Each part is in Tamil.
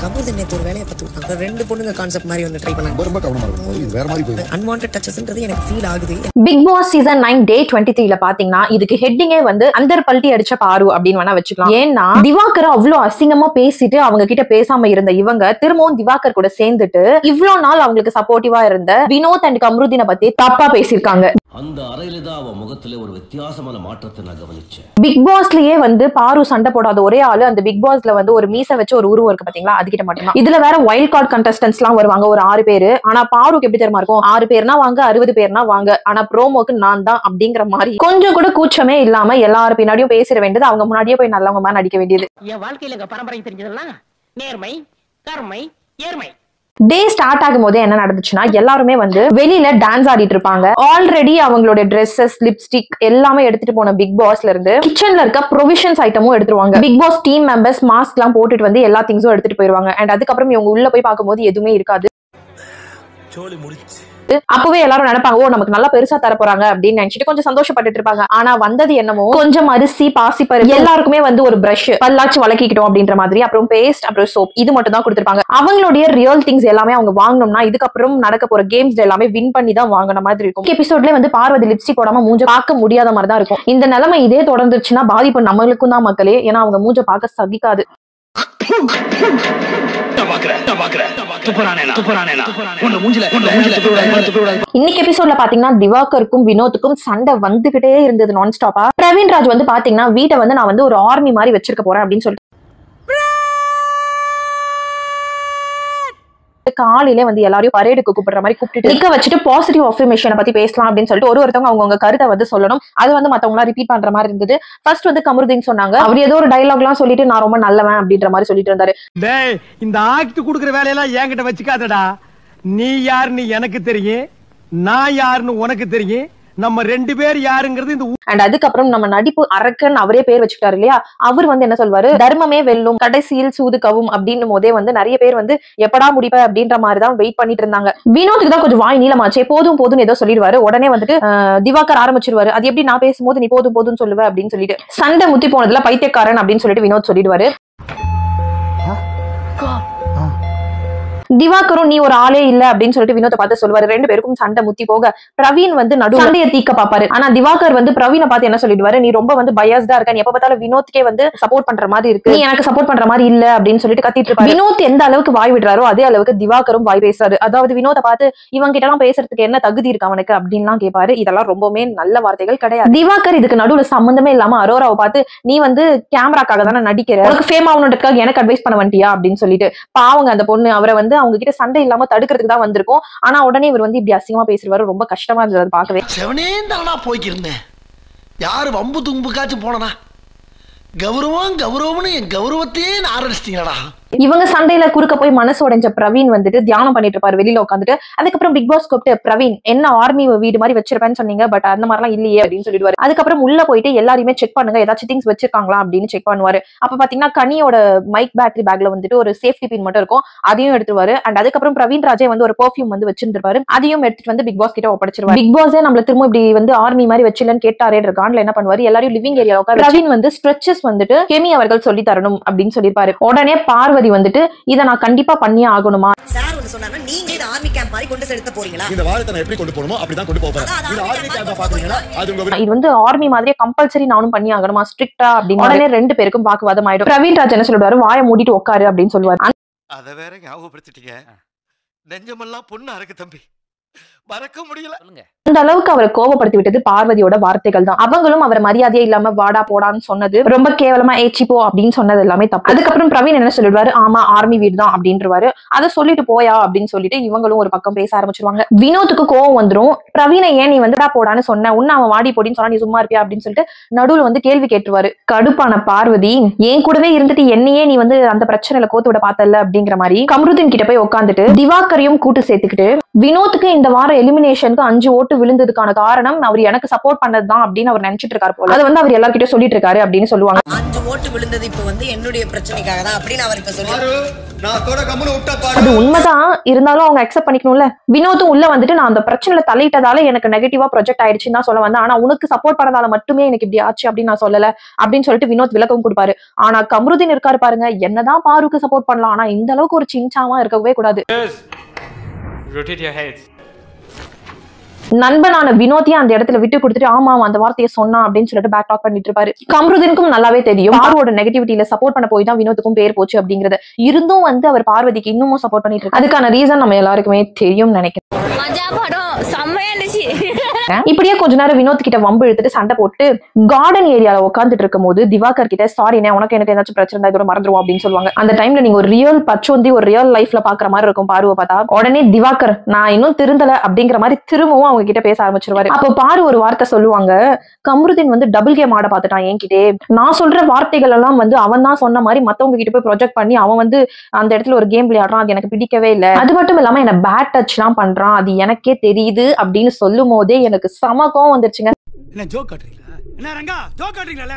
கமருதீன் நேத்து ஒரு வேலையை பார்த்து விட்டாங்க. ரெண்டு பொண்ணுங்க கான்செப்ட் மாதிரி ஒன்று ட்ரை பண்ணாங்க. ரொம்ப கவனமா இருக்கும். இது வேற மாதிரி போயிடும். அன்வான்டட் டச்சஸ்ன்றது எனக்கு ஃபீல் ஆகுது. பிக் பாஸ் சீசன் 9 டே 23ல பாத்தீங்கன்னா இதுக்கு ஹெட்டிங்கே வந்து அந்தர் பல்ட்டி அடிச்ச பாரு அப்படின்னு வேணா வச்சுக்கலாம். ஏன்னா திவாகர் அவ்வளவு அசிங்கமா பேசிட்டு அவங்க கிட்ட பேசாம இருந்த இவங்க திரும்பவும் திவாகர் கூட சேர்ந்துட்டு இவ்வளவு நாள் அவங்களுக்கு சப்போர்ட்டிவா இருந்த வினோத் அண்ட் கமருதீனை பத்தி தப்பா பேசியிருக்காங்க. அந்த அறையில தான் அவன் முகத்துல ஒரு வித்தியாசமான மாற்றத்தை நான் கவனிச்சேன். பிக் பாஸ்லயே வந்து பாரு சண்டை போடாத ஒரே ஆளு அந்த பிக் பாஸ்ல வந்து ஒரு மீசை வச்சு ஒரு உருவம் இருக்கு பாத்தீங்களா, அதுகிட்ட மட்டும்தான். இதுல வேற வைல்ட் கார்டு கண்டஸ்டன்ட்ஸ் எல்லாம் வருவாங்க ஒரு 6 பேரு. ஆனா பாருக்கு எப்படி தெரியுமா இருக்கும், 6 பேர்னா வாங்க 60 பேர்னா வாங்க, ஆனா ப்ரோமோக்கு நான் தான் அப்படிங்கிற மாதிரி கொஞ்சம் கூட கூச்சமே இல்லாம எல்லாரும் பின்னாடியும் பேசிட வேண்டியது, அவங்க முன்னாடியே போய் நல்லவங்க மாதிரி நடிக்க வேண்டியது. என் வாழ்க்கையில எங்க பரம்பரை தெரிஞ்சதெல்லாம் நேர்மை, கருமை, ஏர்மை. டே ஸ்டார்ட் ஆகும் போதே என்ன நடந்துச்சுன்னா எல்லாருமே வந்து வெளியில டான்ஸ் ஆடிட்டு இருப்பாங்க. ஆல்ரெடி அவங்களோட ட்ரெஸ்ஸஸ், லிப்ஸ்டிக் எல்லாமே எடுத்துட்டு போன பிக் பாஸ்ல இருந்து கிச்சன்ல இருக்க ப்ரொவிஷன்ஸ் ஐட்டமும் எடுத்துருவாங்க. Bigg Boss team members mask எல்லாம் போட்டுட்டு வந்து எல்லா திங்ஸும் எடுத்துட்டு போயிருவாங்க. அண்ட் அதுக்கப்புறம் இவங்க உள்ள போய் பார்க்கும்போது எதுவுமே இருக்காது. அப்பவே எல்லாரும் நினைப்பாங்க, ஓ நமக்கு நல்லா பெருசா தர போறாங்க அப்படின்னு நினைச்சிட்டு கொஞ்சம் சந்தோஷப்பட்டுட்டு இருப்பாங்க. ஆனா வந்தது என்னமோ கொஞ்சம் அரிசி, பாசிப்பருப்பு, எல்லாருக்குமே வந்து ஒரு பிரஷ், பல்லாச்சு வளக்கிக்கிட்டோம் அப்படின்ற மாதிரி, அப்புறம் பேஸ்ட், அப்புறம் சோப், இது மட்டும் தான் கொடுத்திருப்பாங்க. அவங்களுடைய ரியல் திங்ஸ் எல்லாமே அவங்க வாங்கணும்னா இதுக்கப்புறம் நடக்க போற கேம்ஸ் எல்லாமே வின் பண்ணி தான் வாங்கின மாதிரி இருக்கும். எபிசோட்ல வந்து பார்வதி லிப்ஸ்டிக் போடாம மூஞ்ச பார்க்க முடியாத மாதிரி தான் இருக்கும். இந்த நிலைமை இதே தொடர்ந்துச்சுன்னா பாதிப்பு நம்மளுக்கும் தான் மக்களே. ஏன்னா அவங்க மூஞ்ச பார்க்க சகிக்காது. இன்னைக்கு எபிசோட்ல பாத்தீங்கன்னா திவாகருக்கும் வினோத்துக்கும் சண்டை வந்துகிட்டே இருந்தது நான் ஸ்டாப்பா. பிரவீன் ராஜ் வந்து பாத்தீங்கன்னா வீட்டை வந்து நான் வந்து ஒரு ஆர்மி மாதிரி வச்சிருக்க போறேன் அப்படின்னு சொல்லிட்டு காலையிலே வந்து எல்லாரையும் பரேடுக்கு கூப்பிடுற மாதிரி கூப்பிட்டு நிக்க வச்சுட்டு பாசிட்டிவ் அஃபர்மேஷனை பத்தி பேசலாம் அப்படின்னு சொல்லிட்டு ஒருத்தவங்க அவங்க கருத்தை வந்து சொல்லணும். அது வந்து மத்தவங்க எல்லாம் ரிப்பீட் பண்ற மாதிரி இருந்தது. ஃபர்ஸ்ட் வந்து கமருதீன் சொன்னாங்க, அவர் ஏதோ ஒரு டைலாக் எல்லாம் சொல்லிட்டு நான் ரொம்ப நல்லவன் அப்படின்ற மாதிரி சொல்லிட்டு இருந்தாரு. இந்த ஆக்ட் குடுக்குற வேலையெல்லாம் என்கிட்ட வச்சுக்காதடா. நீ யாருன்னு எனக்கு தெரியும், நான் யாருன்னு உனக்கு தெரியும், நம்ம 2 பேர் யாருங்கிறது இந்த. அண்ட் அதுக்கப்புறம் நம்ம நடிப்பு அரக்கன் அவரே பேர் வச்சுக்கிட்டாரு இல்லையா, அவர் வந்து என்ன சொல்வாரு, தர்மமே வெல்லும் கடைசியில் சூது கவும் அப்படின்னு போதே வந்து நிறைய பேர் வந்து எப்படா முடிப்ப அப்படின்ற மாதிரி தான் வெயிட் பண்ணிட்டு இருந்தாங்க. வினோத்துக்கு தான் கொஞ்சம் வாய் நீளமாச்சே, போதும் போதும் ஏதோ சொல்லிடுவாரு. உடனே வந்துட்டு திவாகர் ஆரம்பிச்சிருவாரு, அது எப்படி நான் பேசும்போது நீ போதும் போதும் சொல்லுவ அப்படின்னு சொல்லிட்டு சண்டை முத்தி போனதுல பைத்தியக்காரன் அப்படின்னு சொல்லிட்டு வினோத் சொல்லிடுவாரு. திவாகரும் நீ ஒரு ஆளே இல்ல அப்படின்னு சொல்லிட்டு வினோத்தை பார்த்து சொல்லுவாரு. 2 பேருக்கும் சண்டை முத்தி போக பிரவீன் வந்து நடு சண்டையை தீக்க பாப்பாரு. ஆனா திவாகர் வந்து பிரவீனை பார்த்து என்ன சொல்லிடுவாரு, நீ ரொம்ப வந்து பயாஸ்டா இருக்க, நீ எப்ப பார்த்தாலும் வினோத்துக்கே வந்து சப்போர்ட் பண்ற மாதிரி இருக்கு, நீ எனக்கு சப்போர்ட் பண்ற மாதிரி இல்ல அப்படின்னு சொல்லிட்டு கத்திட்டு இருப்பாரு. வினோத் எந்த அளவுக்கு வாய் விடுறாரோ அதே அளவுக்கு திவாகரும் வாய் பேசுறாரு. அதாவது வினோத்தை பார்த்து இவங்க கிட்ட எல்லாம் பேசுறதுக்கு என்ன தகுதி இருக்கு அவனுக்கு அப்படின்லாம் கேட்பாரு. இதெல்லாம் ரொம்பவே நல்ல வார்த்தைகள் கிடையாது. திவாகர் இதுக்கு நடுவுல சம்பந்தமே இல்லாம அரோராவை பார்த்து நீ வந்து கேமராக்காக தானே நடிக்கிற, உனக்கு ஃபேம் ஆகணுன்றதுக்காக எனக்கு அட்வைஸ் பண்ண வண்டியா அப்படின்னு சொல்லிட்டு பாவங்க அந்த பொண்ணு அவரை வந்து அவங்க கிட்ட சண்டை இல்லாம தடுக்கிறதுக்கு தான் வந்திருக்கும். ஆனா உடனே இவர் வந்து இப்படி அசிங்கமா பேசுவாரு. ரொம்ப கஷ்டமா இருந்தது பார்க்கவே. போய்க்கிருந்தேன் யாரு வம்பு தும்புக்காச்சும் போனா கௌரவம் கௌரவம்னு என் கௌரவத்தையே ஆரம்பிச்சிட்டீங்களா. இவங்க சண்டையில குறுக்க போய் மனசு உடைஞ்ச பிரவீன் வந்துட்டு தியானம் பண்ணிட்டு இருப்பாரு வெளியில உட்காந்துட்டு. அதுக்கப்புறம் பிக் பாஸ் கூப்பிட்டு பிரவீன் என்ன ஆர்மி வீடு மாதிரி வச்சிருப்பேன்னு சொன்னீங்க, பட் அந்த மாதிரிலாம் இல்லையே அப்படின்னு சொல்லிடுவாரு. அதுக்கப்புறம் உள்ள போயிட்டு எல்லாருமே செக் பண்ணுங்க, ஏதாச்சும் திங்ஸ் வச்சிருக்காங்களா அப்படின்னு செக் பண்ணுவாரு. அப்ப பாத்தீங்கன்னா கனியோட மைக் பேட்டரி பேக்ல வந்துட்டு ஒரு சேஃப்டி பின் மட்டும் இருக்கும், அதையும் எடுத்துருவாரு. அண்ட் அதுக்கப்புறம் பிரவீன் ராஜே வந்து ஒரு பெர்ஃபியூம் வந்து வச்சிருந்திருப்பாரு, அதையும் எடுத்துட்டு வந்து பிக் பாஸ் கிட்ட ஒப்படைச்சிருவாரு. பிக் பாஸே நம்மள திரும்ப இப்படி வந்து ஆர்மி மாதிரி வச்சிலன்னு கேட்டாரே இருக்கான்ல என்ன பண்ணுவாரு, எல்லாரையும் லிவிங் ஏரியா உட்கார பிரவீன் வந்து ஸ்ட்ரெச்சஸ் வந்துட்டு கெமி அவர்கள் சொல்லி தரணும் அப்படின்னு சொல்லிருப்பாரு. உடனே பார்வதி வந்துட்டு இத நான் கண்டிப்பா பண்ணியே ஆகணுமா சார் வந்து சொன்னாங்க, நீங்க இந்த ஆர்மி கேம்ப் மாதிரி கொண்டு செலுத்த போறீங்களா, இந்த வாரத்தை நான் எப்படி கொண்டு போறோமோ அப்படி தான் கொண்டு போறேன். இந்த ஆர்மி கேம்பா பாக்குறீங்களா, அது உங்க இது வந்து ஆர்மி மாதிரியே கம்பல்சரி நானும் பண்ணி ஆகணுமா ஸ்ட்ரிக்ட்டா அப்படின்னு உடனே 2 பேருக்கும் வாக்குவாதம் ஆயிடும். பிரவீன் ராஜ் என்ன சொல்லுவாரு, வாயை மூடிட்டு உட்காரு அப்படின்னு சொல்லுவாரு. அத வேற ஞாபகப்படுத்திட்டீங்க, நெஞ்சமெல்லாம் பொண்ணா இருக்கு தம்பி, மறக்க முடியல. அந்த அளவுக்கு அவரை கோபப்படுத்தி விட்டது பார்வதியோட வார்த்தைகள் தான். அவங்களும் அவரை மரியாதையே இல்லாம வாடா போடான்னு சொன்னது, ரொம்ப கேவலமா ஏச்சிப்போ அப்படின்னு சொன்னது எல்லாமே தப்பு. அதுக்கப்புறம் பிரவீன் என்ன சொல்லிடுவாரு, ஆமா ஆர்மி வீடு தான் அப்படின்றவாரு. அதை சொல்லிட்டு போயா அப்படின்னு சொல்லிட்டு இவங்களும் ஒரு பக்கம் பேச ஆரம்பிச்சிருவாங்க. வினோத்துக்கு கோவம் வந்துரும், பிரவீனை ஏன் நீ வந்து போடான்னு சொன்ன, உன்ன அவன் வாடி போடின்னு சொன்னா நீ சும்மா இருப்பியா அப்படின்னு சொல்லிட்டு நடுவுல வந்து கேள்வி கேட்டுருவாரு. கடுப்பான பார்வதி, என் கூடவே இருந்துட்டு என்னையே நீ வந்து அந்த பிரச்சனையில கோத்து விட பார்த்தல அப்படிங்கிற மாதிரி கமருதீன் கிட்ட போய் உட்காந்துட்டு திவாகரையும் கூட்டு சேர்த்துக்கிட்டு வினோத்துக்கு இந்த இந்த வாரம் எலிமினேஷனுக்கு 5 ஓட்டு விழுந்ததுக்கான காரணம் அவர் எனக்கு சப்போர்ட் பண்ணதுதான் அப்படின்னு அவர் நினைச்சிட்டு இருக்காரு போல. அது வந்து அவர் எல்லார்கிட்டயும் சொல்லிட்டு இருக்காரு அப்படின்னு சொல்லுவாங்க. 5 ஓட்டு விழுந்தது இப்ப வந்து என்னுடைய பிரச்சனைக்காக தான் அப்படின்னு அவர் இப்ப சொல்றாரு. அது உண்மைதான், இருந்தாலும் அவங்க அக்செப்ட் பண்ணிக்கணும்ல. வினோத்தும் உள்ள வந்துட்டு நான் அந்த பிரச்சனையில தலையிட்டதால எனக்கு நெகட்டிவா ப்ரொஜெக்ட் ஆயிடுச்சுன்னு தான் சொல்ல வந்தேன். ஆனா உனக்கு சப்போர்ட் பண்ணதால மட்டுமே எனக்கு இப்படி ஆச்சு அப்படின்னு நான் சொல்லல அப்படின்னு சொல்லிட்டு வினோத் விளக்கம் கொடுப்பாரு. ஆனா கமருதீன் இருக்காரு பாருங்க, என்னதான் பாருக்கு சப்போர்ட் பண்ணலாம், ஆனா இந்த அளவுக்கு ஒரு சின்சாவா இருக்கவே கூடாது. நண்பனான வினோத்தியா அந்த இடத்துல விட்டு கொடுத்துட்டு ஆமா அந்த வார்த்தையை சொன்னா அப்படின்னு சொல்லிட்டு பேக் டாக் பண்ணிட்டு இருப்பாரு. கமருதீனுக்கும் நல்லாவே தெரியும் பார்வோட நெகட்டிவிட்டியில சப்போர்ட் பண்ண போய் தான் வினோத்துக்கும் பேர் போச்சு அப்படிங்கறது. இருந்தும் வந்து அவர் பார்வதிக்கு இன்னமும் சப்போர்ட் பண்ணிட்டு இருக்காரு. அதுக்கான ரீசன் நம்ம எல்லாருக்குமே தெரியும் நினைக்கிறேன். இப்படியே கொஞ்ச நேரம் வினோத் கிட்ட வம்பு இழுத்துட்டு சண்டை போட்டு கார்டன் ஏரியால உட்காந்துட்டு இருக்கும் போது திவாகர் கிட்ட சாரினே உனக்கு எனக்கு ஏதாச்சும் பிரச்சனை இதோட மறந்துருவோம் அப்படின்னு சொல்லுவாங்க. அந்த டைம்ல நீங்க ஒரு ரியல் பச்சோந்தி ஒரு ரியல் லைஃப்ல பாக்குற மாதிரி இருக்கும் பார்வை பார்த்தா. உடனே திவாகர் நான் இன்னும் திருந்தல அப்படிங்கிற மாதிரி திரும்பவும் அவங்க கிட்ட பேச ஆரம்பிச்சிருவாரு. அப்போ பாரு ஒரு வார்த்தை சொல்லுவாங்க, கமருதீன் வந்து டபுள் கேம் ஆட பாத்துட்டான் என்கிட்டே. நான் சொல்ற வார்த்தைகள் எல்லாம் வந்து அவன் தான் சொன்ன மாதிரி மத்தவங்க கிட்ட போய் ப்ரொஜெக்ட் பண்ணி அவன் வந்து அந்த இடத்துல ஒரு கேம் விளையாடுறான், அது எனக்கு பிடிக்கவே இல்லை. அது மட்டும் இல்லாம என்ன பேட் டச் எல்லாம் பண்றான், அது எனக்கே தெரியுது அப்படின்னு சொல்லும் போதே எனக்கு சமக்கம் வந்துருச்சுங்க.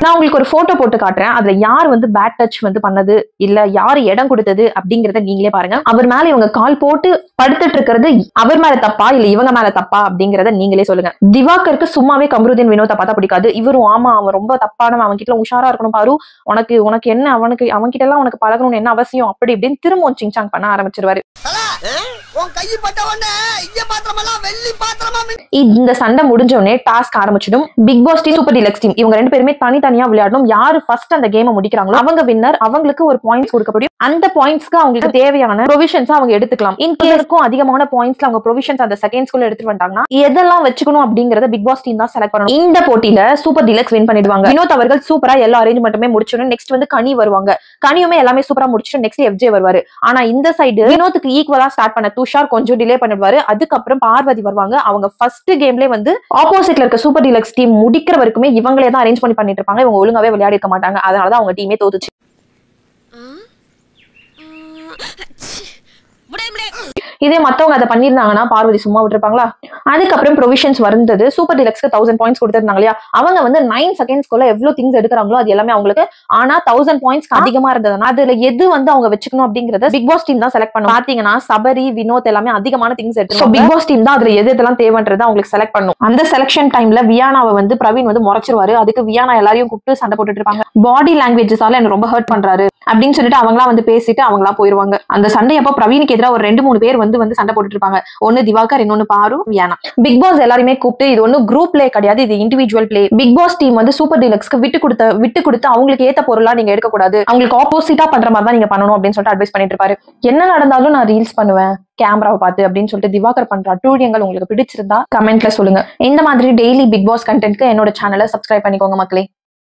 நான் உங்களுக்கு ஒரு போட்டோ போட்டு காட்டுறேன். அதுல யார் வந்து பேட் டச் வந்து பண்ணது இல்ல யாரு இடம் கொடுத்தது அப்படிங்கறத நீங்களே பாருங்க. அவர் மேல இவங்க கால் போட்டு படுத்துட்டு இருக்கிறது அவர் மேல தப்பா இல்ல இவங்க மேல தப்பா அப்படிங்கறத நீங்களே சொல்லுங்க. திவாகருக்கு சும்மாவே கமருதீன் வினோத்தை பார்த்தா பிடிக்காது. இவரும் ஆமா அவன் ரொம்ப தப்பானவன், அவன் கிட்ட உஷாரா இருக்கணும் பாரு, உனக்கு என்ன அவன் கிட்ட எல்லாம் உனக்கு பழகணும்னு என்ன அவசியம் அப்படி இப்படின்னு திரும்ப சிங்சாங் பண்ண ஆரம்பிச்சிருவாரு. இந்த சண்டை முடிஞ்ச உடனே டாஸ்க் ஆரம்பிச்சிடும். Bigg Boss team super deluxe team இவங்க 2 பேருமே தனித்தனியா விளையாடணும். யாரு ஃபர்ஸ்ட் அந்த கேமை முடிக்கிறாங்களோ அவங்க வின்னர். அவங்களுக்கு ஒரு பாயிண்ட்ஸ் கொடுக்கப்படும். அந்த பாயிண்ட்ஸ்க்கு அவங்களுக்கு தேவையான ப்ரொவிஷன்ஸ் அவங்க எடுத்துக்கலாம். இன்கேஸ்க்கும் அதிகமான பாயிண்ட்ஸ்ல அவங்க ப்ரொவிஷன்ஸ் அந்த செகண்ட்ஸ்குள்ள எடுத்துட்டு வந்தாங்கன்னா எதெல்லாம் வச்சுக்கணும் அப்படிங்கறத பிக் பாஸ் டீம் தான் செலக்ட் பண்ணணும். இந்த போட்டியில சூப்பர் டீலக்ஸ் வின் பண்ணிடுவாங்க. வினோத் அவர்கள் சூப்பரா எல்லா அரேஞ்ச்மெண்ட்டுமே முடிச்சிடும். நெக்ஸ்ட் வந்து கனி வருவாங்க. கனியுமே எல்லாமே சூப்பரா முடிச்சிட்டு நெக்ஸ்ட் எஃப்ஜே வருவாரு. ஆனா இந்த சைடு வினோத்துக்கு ஈக்குவலா ஸ்டார்ட் பண்ண துஷார் கொஞ்சம் டிலே பண்ணிடுவாரு. அதுக்கப்புறம் பார்வதி வருவாங்க. அவங்க ஃபர்ஸ்ட் கேம்லயே வந்து ஆப்போசிட்ல இருக்க சூப்பர் டீலக்ஸ் டீம் முடிக்கிற வரைக்குமே இவங்களே தான் அரேஞ்ச் பண்ணிட்டு இருப்பாங்க. இவங்க ஒழுங்காவே விளையாடி இருக்க மாட்டாங்க. அதனாலதான் அவங்க டீமே தோத்துச்சு. இதே மத்தவங்க அதை பண்ணிருந்தாங்கன்னா பார்வதி சும்மா விட்டுருப்பாங்களா? அதுக்கப்புறம் ப்ரொவிஷன்ஸ் வந்தது. சூப்பர் டீலக்ஸ்க்கு 1000 பாயிண்ட்ஸ் கொடுத்திருந்தாங்க இல்லையா? அவங்க வந்து 9 செகண்ட்ஸ்க்குள்ள எவ்வளவு திங்ஸ் எடுக்கிறாங்களோ அது எல்லாமே அவங்களுக்கு. ஆனா 1000 பாயிண்ட்ஸ் அதிகமா இருந்ததுன்னா அதுல எது வந்து அவங்க வச்சுக்கணும் அப்படிங்கறத பிக் பாஸ் டீம் தான் செலக்ட் பண்ணும். பாத்தீங்கன்னா சபரி வினோத் எல்லாமே அதிகமான திங்ஸ் எடுத்து பிக் பாஸ் டீம் தான் அதுல எது எதெல்லாம் தேவைன்றது அவங்களுக்கு செலக்ட் பண்ணும். அந்த செலக்ஷன் டைம்ல வியானாவை வந்து பிரவீன் வந்து முறைச்சிருவாரு. அதுக்கு வியானா எல்லாரையும் கூப்பிட்டு சண்டை போட்டுட்டு இருப்பாங்க. பாடி லாங்குவேஜஸால எனக்கு ரொம்ப ஹர்ட் பண்றாரு அப்படின்னு சொல்லிட்டு அவங்களா வந்து பேசிட்டு அவங்களா போயிருவாங்க. அந்த சண்டை அப்போ பிரவீனுக்கு எதிராக ஒரு 2-3 பேர் வந்து சண்டை போட்டுட்டு இருப்பாங்க. ஒன்னு திவாகர், இன்னொன்னு பாரு, வியானா. பிக் பாஸ் எல்லாருமே கூப்பிட்டு இது ஒன்னு குரூப் பிளே கிடையாது, இது individual play. Bigg Boss team வந்து சூப்பர் டீலக்ஸ்க்கு விட்டு கொடுத்து அவங்களுக்கு ஏத்த பொருளா நீங்க எடுக்க கூடாது, அவங்களுக்கு ஆப்போசிட்டா பண்ற மாதிரி தான் நீங்க பண்ணணும் அப்படின்னு சொல்லிட்டு அட்வைஸ் பண்ணிட்டு இருப்பாரு. என்ன நடந்தாலும் நான் ரீல்ஸ் பண்ணுவேன் கேமராவை பார்த்து அப்படின்னு சொல்லிட்டு திவாகர் பண்ற அட்டூழியங்கள் உங்களுக்கு பிடிச்சிருந்தா கமெண்ட்ல சொல்லுங்க. இந்த மாதிரி டெய்லி பிக் பாஸ் கண்டென்ட்க்கு என்னோட சேனலை சப்ஸ்கிரைப் பண்ணிக்கோங்க மக்களே.